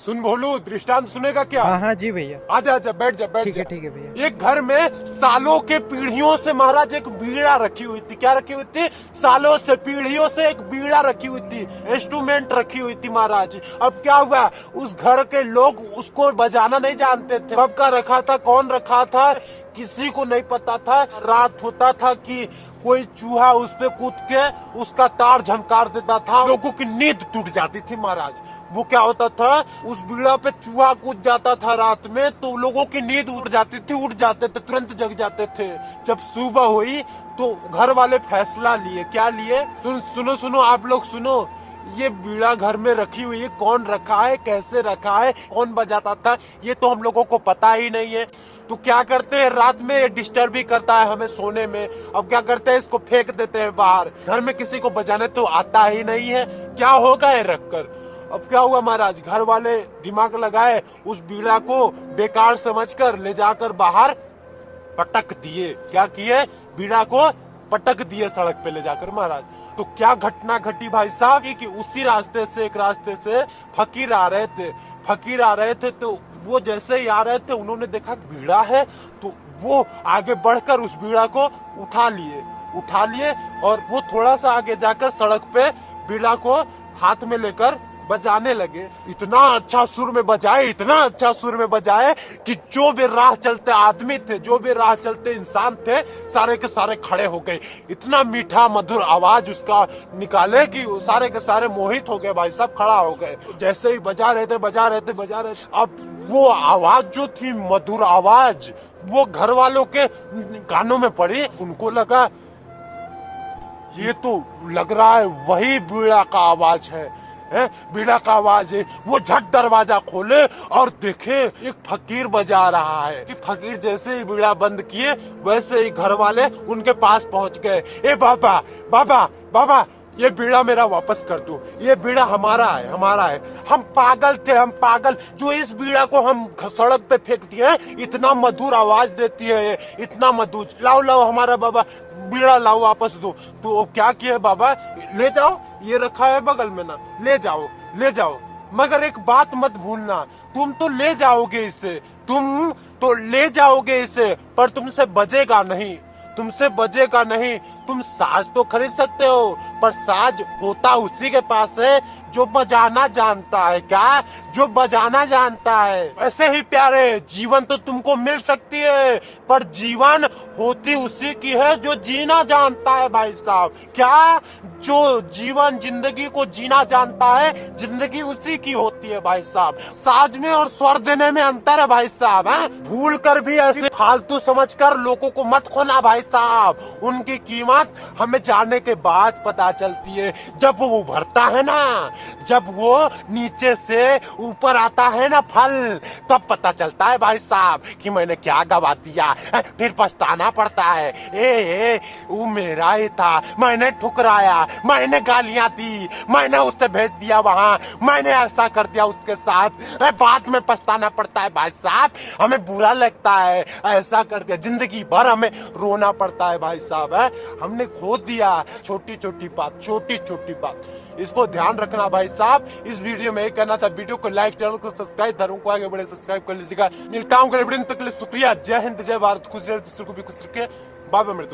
सुन भोलू, दृष्टांत सुनेगा क्या? हाँ हाँ जी भैया। आजा आजा, बैठ जा बैठ जा। ठीक है भैया। एक घर में सालों के पीढ़ियों से महाराज एक बीड़ा रखी हुई थी। क्या रखी हुई थी? सालों से, पीढ़ियों से एक बीड़ा रखी हुई थी, इंस्ट्रूमेंट रखी हुई थी महाराज। अब क्या हुआ, उस घर के लोग उसको बजाना नहीं जानते थे। कब का रखा था, कौन रखा था, किसी को नहीं पता था। रात होता था कि कोई चूहा उस पे कूद के उसका तार झंकार देता था, लोगों की नींद टूट जाती थी महाराज। वो क्या होता था, उस बीड़ा पे चूहा कूद जाता था रात में तो लोगों की नींद उड़ जाती थी, उठ जाते थे, तुरंत जग जाते थे। जब सुबह हुई तो घर वाले फैसला लिए। क्या लिए? सुनो सुनो आप लोग सुनो। ये बीड़ा घर में रखी हुई है, कौन रखा है, कैसे रखा है, कौन बजाता था, ये तो हम लोगों को पता ही नहीं है। तो क्या करते हैं, रात में डिस्टर्ब भी करता है हमें सोने में। अब क्या करते हैं, इसको फेंक देते हैं बाहर। घर में किसी को बजाने तो आता ही नहीं है, क्या होगा ये रखकर। अब क्या हुआ महाराज, घर वाले दिमाग लगाए, उस बीड़ा को बेकार समझकर ले जाकर बाहर पटक दिए। क्या किए? बीड़ा को पटक दिए सड़क पे ले जाकर महाराज। तो क्या घटना घटी भाई साहब कि उसी रास्ते से, एक रास्ते से फकीर आ रहे थे। फकीर आ रहे थे तो वो जैसे ही आ रहे थे, उन्होंने देखा बीड़ा है तो वो आगे बढ़कर उस बीड़ा को उठा लिए और वो थोड़ा सा आगे जाकर सड़क पे बीड़ा को हाथ में लेकर बजाने लगे। इतना अच्छा सुर में बजाए, इतना अच्छा सुर में बजाए कि जो भी राह चलते आदमी थे, जो भी राह चलते इंसान थे, सारे के सारे खड़े हो गए। इतना मीठा मधुर आवाज उसका निकाले कि सारे के सारे मोहित हो गए भाई, सब खड़ा हो गए। जैसे ही बजा रहे थे। अब वो आवाज जो थी, मधुर आवाज, वो घर वालों के कानों में पड़ी। उनको लगा ये तो लग रहा है वही बीड़ा का आवाज है, बीड़ा का आवाज है। वो झट दरवाजा खोले और देखे एक फकीर बजा रहा है। कि फकीर जैसे ही बीड़ा बंद किए, वैसे ही घर वाले उनके पास पहुंच गए। ए बाबा बाबा बाबा, ये बीड़ा मेरा वापस कर दो, ये बीड़ा हमारा है। हम पागल थे, हम पागल, जो इस बीड़ा को हम सड़क पे फेंक दिए। इतना मधुर आवाज देती है, इतना मधुर। लाओ हमारा बाबा, बीड़ा लाओ, वापस दो। तो क्या किया बाबा, ले जाओ, ये रखा है बगल में ना, ले जाओ। मगर एक बात मत भूलना, तुम तो ले जाओगे इसे, पर तुमसे बजेगा नहीं। तुम साज तो खरीद सकते हो, पर साज होता उसी के पास है जो बजाना जानता है। क्या? जो बजाना जानता है। ऐसे ही प्यारे, जीवन तो तुमको मिल सकती है, पर जीवन होती उसी की है जो जीना जानता है भाई साहब। क्या? जो जीवन, जिंदगी को जीना जानता है, जिंदगी उसी की होती है भाई साहब। साज में और स्वर देने में अंतर है भाई साहब। भूल कर भी ऐसे फालतू समझकर लोगों को मत खोना भाई साहब। उनकी कीमत हमें जानने के बाद पता चलती है। जब वो उभरता है ना, जब वो नीचे से ऊपर आता है ना फल, तब पता चलता है भाई साहब कि मैंने क्या गवा दिया। फिर पछताना पड़ता है। वो मेरा ही था, मैंने ठुकराया, मैंने गालियां दी, मैंने उससे भेज दिया वहां, मैंने ऐसा कर दिया उसके साथ। बाद में पछताना पड़ता है भाई साहब, हमें बुरा लगता है, ऐसा कर दिया। जिंदगी भर हमें रोना पड़ता है भाई साहब। हमने खो दिया छोटी छोटी बात। इसको ध्यान रखना भाई साहब। इस वीडियो में कहना था, वीडियो को लाइक, चैनल को सब्सक्राइब, धर्म को आगे बढ़े सब्सक्राइब कर लीजिएगा। मिलता हूँ अगले वीडियो तक के लिए। शुक्रिया। जय हिंद, जय भारत। खुश रहे, दूसरे को भी खुश रखे। बाबा मेरे